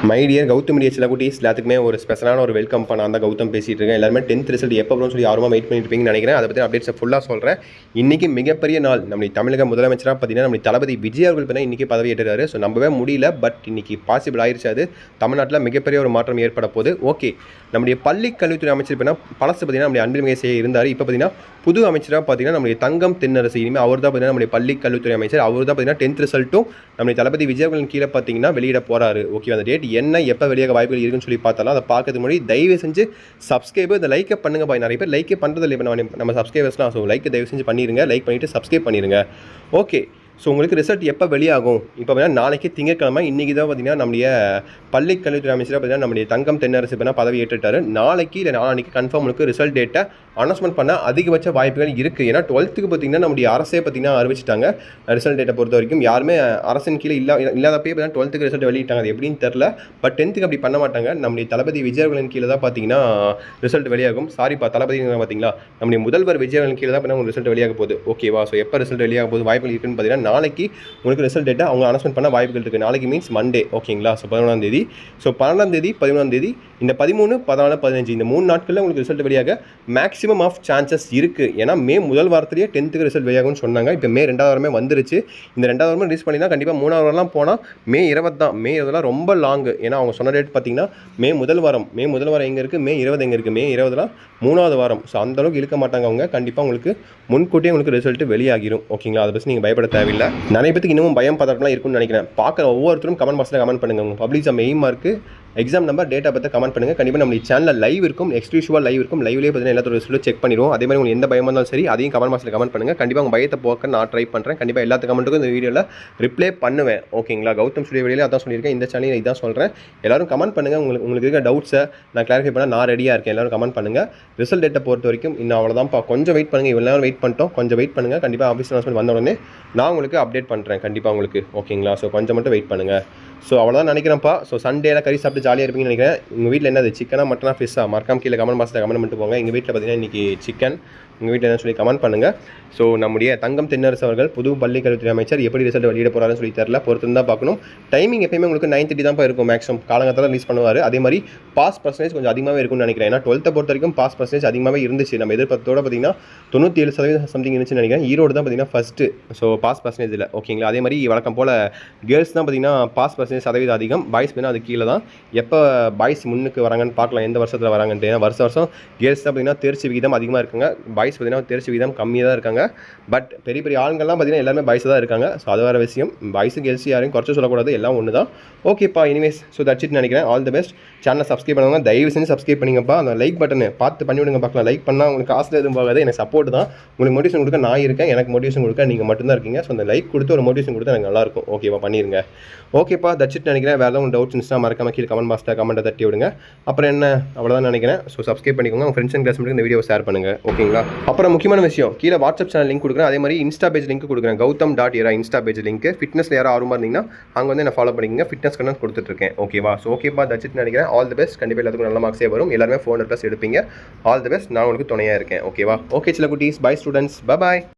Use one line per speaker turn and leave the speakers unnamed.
My dear Gautham media சில குட்டீஸ் எல்லாத்துக்குமே ஒரு ஸ்பெஷலான ஒரு வெல்கம் பண்ண அந்த கௌதம் பேசிட்டு இருக்கேன். எல்லாருமே 10th ரிசல்ட் எப்போ வரும்னு சொல்லி ஆர்வமாக வெயிட் பண்ணிட்டு இருப்பீங்கன்னு நினைக்கிறேன். அதை பற்றி அப்டேட்ஸை ஃபுல்லாக சொல்கிறேன். இன்றைக்கி மிகப்பெரிய நாள். நம்ம தமிழக முதலமைச்சராக பார்த்தீங்கன்னா நம்ம தளபதி விஜய் அவர்கள் பார்த்தீங்கன்னா இன்றைக்கி பதவி ஏற்றுறாரு. ஸோ நம்பவே முடியல, பட் இன்றைக்கி பாசிபிள் ஆயிடுச்சு. அது தமிழ்நாட்டில் மிகப்பெரிய ஒரு மாற்றம் ஏற்பட போகுது. ஓகே, நம்முடைய பள்ளி கல்வித்துறை அமைச்சர் பார்த்தீங்கன்னா பழசு பார்த்தீங்கன்னா நம்முடைய அன்பில் செய்ய இருந்தார். இப்போ பார்த்தீங்கன்னா புது அமைச்சராக பார்த்தீங்கன்னா நம்முடைய தங்கம் தென்னரசு. இனிமேல் அவர் தான் பார்த்தீங்கன்னா நம்முடைய பள்ளி கல்வித்துறை அமைச்சர். அவர் தான் பார்த்தீங்கன்னா 10th ரிசல்ட்டும் நம்முடைய தளபதி விஜய் அவர்களின் கீழே பார்த்தீங்கன்னா வெளியிட போகிறாரு. ஓகே, அந்த டேட் என்ன எப்போ வெளியாக வாய்ப்புகள் இருக்குன்னு சொல்லி பார்த்தாலும் அதை பார்க்கறதுக்கு முன்னாடி தயவு செஞ்சு சப்ஸ்கிரைபர் இந்த லைக்கை பண்ணுங்க பாய். நிறைய பேர் லைக்கே பண்ணுறது இல்லை. இப்போ நம்ம சப்ஸ்கிரைபர்ஸ்லாம் ஸோ லைக் தயவு செஞ்சு பண்ணிடுங்க. லைக் பண்ணிவிட்டு சப்ஸ்கிரைப் பண்ணிடுங்க. ஓகே, ஸோ உங்களுக்கு ரிசல்ட் எப்போ வெளியாகும்? இப்போ பார்த்தீங்கன்னா நாளைக்கு திங்கட்கிழமை. இன்றைக்கி தான் பார்த்தீங்கன்னா நம்முடைய பள்ளி கல்வித்துறை அமைச்சராக பார்த்தீங்கன்னா நம்முடைய தங்கம் தென்னரசு பார்த்தீங்கன்னா பதவி ஏற்றுட்டார். நாளைக்கு இல்லை நாளைக்கு கன்ஃபார்ம் உங்களுக்கு ரிசல்ட் டேட்டை அனௌன்ஸ்மெண்ட் பண்ண அதிகபட்ச வாய்ப்புகள் இருக்குது. ஏன்னா 12th பார்த்தீங்கன்னா நம்முடைய அரசே பார்த்தீங்கன்னா அறிவிச்சிட்டாங்க. ரிசல்ட் டேட்டை பொறுத்த வரைக்கும் யாருமே அரசின் கீழே இல்லாதப்பே பார்த்தீங்கன்னா 12th ரிசல்ட் வெளியிட்டாங்க. அது எப்படின்னு தெரில, பட் 10th அப்படி பண்ண மாட்டாங்க. நம்முடைய தளபதி விஜய் அவர்களின் கீழே தான் பார்த்தீங்கன்னா ரிசல்ட் வெளியாகும். சாரிப்பா தளபதி பார்த்தீங்களா, நம்முடைய முதல்வர் விஜய் அவர்களின் கீழே தான் பார்த்தீங்கன்னா ரிசல்ட் வெளியாக போகுது. ஓகேவா? ஸோ எப்போ ரிசல்ட் வெளியாக போகுது வாய்ப்புகள் இருக்குன்னு பார்த்தீங்கன்னா நாளைக்கு உங்களுக்கு ரிசல்ட் டேட்டா அவங்க அனௌன்ஸ்மெண்ட் பண்ண வாய்ப்புகள் இருக்குது. நாளைக்கு மீன்ஸ் மண்டே. ஓகேங்களா? ஸோ 11ஆம் தேதி. ஸோ 12ஆம் தேதி 11ஆம் தேதி இந்த 13, 14, 15 இந்த 3 நாட்களில் உங்களுக்கு ரிசல்ட் வெளியாக மேக்ஸிமம் ஆஃப் சான்சஸ் இருக்குது. ஏன்னா மே முதல் வாரத்திலேயே 10th ரிசல்ட் வெளியாகும்னு சொன்னாங்க. இப்போ மே 2வது வாரமே வந்துருச்சு. இந்த 2வது வாரமே ரிலீஸ் பண்ணினா கண்டிப்பாக 3வது வாரம்லாம் போனால் மே 20 தான். மே 20 ரொம்ப லாங்கு. ஏன்னா அவங்க சொன்ன டேட் பார்த்தீங்கன்னா மே முதல் வாரம் எங்கே இருக்குது, மே 20 எங்கே இருக்குது, மே 20 3வது வாரம். ஸோ அந்தளவுக்கு இழுக்க மாட்டாங்க அவங்க. கண்டிப்பாக உங்களுக்கு முன்கூட்டியே உங்களுக்கு ரிசல்ட் வெளியாகிடும். ஓகேங்களா? அதை பற்றி நீங்கள் பயப்பட தேவையில்லை. நிறைய பேருக்கு இன்னமும் பயம் பதட்டம்லாம் இருக்குன்னு நினைக்கிறேன். பார்க்குற ஒவ்வொருத்தரும் கமெண்ட் பாக்ஸில் கமெண்ட் பண்ணுங்கள். உங்கள் public main mark exam number data பற்றி கமெண்ட் பண்ணுங்கள். கண்டிப்பாக நம்ம சேனலில் லைவ் இருக்கும், எக்ஸ்க்ளூசிவாக லைவ் இருக்கும். லைவ்லேயே பார்த்தீங்கன்னா எல்லாத்தோட ரிசல்ட் செக் பண்ணிடுவோம். அதே மாதிரி உங்களுக்கு எந்த பயமாக இருந்தாலும் சரி அதையும் கமெண்ட் பாக்ஸில் கமெண்ட் பண்ணுங்கள். கண்டிப்பாக உங்கள் பயத்தை போக்க நான் ட்ரை பண்ணுறேன். கண்டிப்பாக எல்லா கமெண்ட்டுக்கும் இந்த வீடியோவில் ரிப்ளை பண்ணுவேன். ஓகேங்களா? கௌதம் ஸ்டுடியோ வீடியோவில் அதான் சொல்லியிருக்கேன். இந்த சேனலில் இதான் சொல்கிறேன். எல்லாரும் கமெண்ட் பண்ணுங்கள். உங்களுக்கு இருக்க டவுட்ஸை நான் கிளாரிஃபை பண்ண நான் ரெடியாக இருக்கேன். எல்லாரும் கமெண்ட் பண்ணுங்கள். ரிசல்ட் டேட்டை பொறுத்த வரைக்கும் இன்னும் அவ்வளோதான்ப்பா. கொஞ்சம் வெயிட் பண்ணுங்கள். இவ்வளோ நேரம் வெயிட் பண்ணிட்டோம். கொஞ்சம் வெயிட் பண்ணுங்கள். கண்டிப்பாக ஆஃபீஸ் அனௌன்ஸ்மெண்ட் வந்த உடனே நான் உங்களுக்கு அப்டேட் பண்ணுறேன். கண்டிப்பாக உங்களுக்கு. ஓகேங்களா? ஸோ கொஞ்சம் மட்டும் வெயிட் பண்ணுங்கள். ஸோ அவ்வளோதான் நினைக்கிறேன்ப்பா. ஸோ சண்டேல கறி சாப்பிட்டு ஜாலியாக இருப்பீங்கன்னு நினைக்கிறேன். உங்கள் வீட்டில் என்னது சிக்கனா மட்டனா ஃபிஷ்ஷா மறக்காம கீழே கமெண்ட் பாக்ஸில் கமெண்ட் பண்ணிட்டு போங்க. எங்கள் வீட்டில் பார்த்தீங்கன்னா இன்றைக்கி சிக்கன். உங்கள் வீட்டில் என்ன சொல்லி கமெண்ட் பண்ணுங்கள். ஸோ நம்முடைய தங்கம் தென்னரசு அவர்கள் புது பள்ளி கல்வித்துறை அமைச்சர் எப்படி ரிசல்ட் வெளியிட போகிறாருன்னு சொல்லி தெரில. பொறுத்து தான் பார்க்கணும். டைமிங் எப்பயுமே உங்களுக்கு 9:30 தான் இருக்கும். மேக்ஸிமம் காலங்கத்தில் ரிலீஸ் பண்ணுவார். அதே மாதிரி பாஸ் பர்சன்டேஜ் கொஞ்சம் அதிகமாகவே இருக்கும்னு நினைக்கிறேன். ஏன்னா 12th பொறுத்த வரைக்கும் பாஸ் பர்சன்டேஜ் அதிகமாகவே இருந்துச்சு. நம்ம எதிர்பார்த்தோட பார்த்தீங்கன்னா 97% சம்திங் இருந்துச்சுன்னு நினைக்கிறேன். ஈரோடு தான் பார்த்தீங்கன்னா ஃபஸ்ட்டு. ஸோ பாஸ் பர்சன்டேஜ் இல்லை. ஓகேங்களா? அதே மாதிரி வழக்கம் போல் கேர்ள்ஸ் தான் பார்த்தீங்கன்னா பாஸ் பர்சன்டேஜ் சதவீதம் அதிகம். பாய்ஸ் பார்த்தீங்கன்னா அது கீழே தான். எப்போ பாய்ஸ் முன்னுக்கு வராங்கன்னு பார்க்கலாம், எந்த வருஷத்தில் வராங்கன்ட்டு. ஏன்னா வருஷம் கேர்ள்ஸ் தான் பார்த்தீங்கன்னா தேர்ச்சி விகிதம் அதிகமாக இருக்காங்க. பாய்ஸ் பார்த்தீங்கன்னா தேர்ச்சி விகிதம் கம்மியாக தான் இருக்காங்க. பட் பெரிய பெரிய ஆண்கள்லாம் பார்த்தீங்கன்னா எல்லாமே பாய்ஸ் தான் இருக்காங்க. ஸோ அது வேறு விஷயம். பாய்ஸு கேர்ள்ஸ் யாரையும் குறைச்சி சொல்லக்கூடாது. எல்லாம் ஒன்று தான். ஓகேப்பா. எனிவேஸ் ஸோ தட்ஸ் நினைக்கிறேன். All the best. சேனலை சப்ஸ்கிரைப் பண்ணுவாங்க. தயவு செஞ்சு சப்ஸ்கிரைப் பண்ணிங்கப்பா. அந்த லைக் பட்டனை பார்த்து பண்ணிவிடுங்க. பார்க்கலாம். லைக் பண்ணால் உங்களுக்கு காசு எதுவும் போகாது. எனக்கு சப்போர்ட் தான். உங்களுக்கு மோட்டிவேஷன் கொடுக்க நான் இருக்கேன். எனக்கு மோட்டிவேஷன் கொடுக்க நீங்கள் மட்டும்தான் இருக்கீங்க. ஸோ அந்த லைக் கொடுத்து ஒரு மோட்டிவேஷன் கொடுத்தா எனக்கு நல்லாயிருக்கும். ஓகேப்பா, பண்ணிடுங்க. ஓகேப்பா, தட்ஸ் நினைக்கிறேன். வேறு ஏதாவது டவுட்ஸ் இருந்துச்சுன்னா மறக்காம கீழே கமெண்ட் பாக்ஸில் கமெண்ட்டை தட்டி விடுங்க. அப்புறம் என்ன, அவ்வளோதான் நினைக்கிறேன். ஸோ சப்ஸ்கிரைப் பண்ணிக்கோங்க. உங்கள் ஃப்ரெண்ட்ஸ் அண்ட் கிளாஸ்மேட்டுக்கு இந்த வீடியோ ஷேர் பண்ணுங்கள். ஓகேங்களா? அப்புறம் முக்கியமான விஷயம், கீழே வாட்ஸ்அப் சேனல் லிங்க் கொடுக்குறேன். அதே மாதிரி இன்ஸ்டா பேஜ் லிங்க் கொடுக்குறேன். கௌதம்.era இன்ஸ்டா பேஜ் லிங்க். ஃபிட்னஸில் யாரும் ஆர்வமாக இருந்தீங்கன்னா அங்கே வந்து என்ன ஃபாலோ பண்ணிக்கங்க. ஃபிட்னஸ் கண்டென்ட் கொடுத்துட்ருக்கேன். ஓகேவா? ஸோ ஓகேப்பா, தட்ஸ் நினைக்கிறேன். All the best. கண்டிப்பாக எல்லாத்துக்கும் நல்ல மார்க்ஸே வரும். எல்லாருமே 400+ எடுப்பீங்க. All the best. நான் உங்களுக்கு துணையாக இருக்கேன். ஓகேவா? ஓகே சில குட்டீஸ். Bye students. பாய்.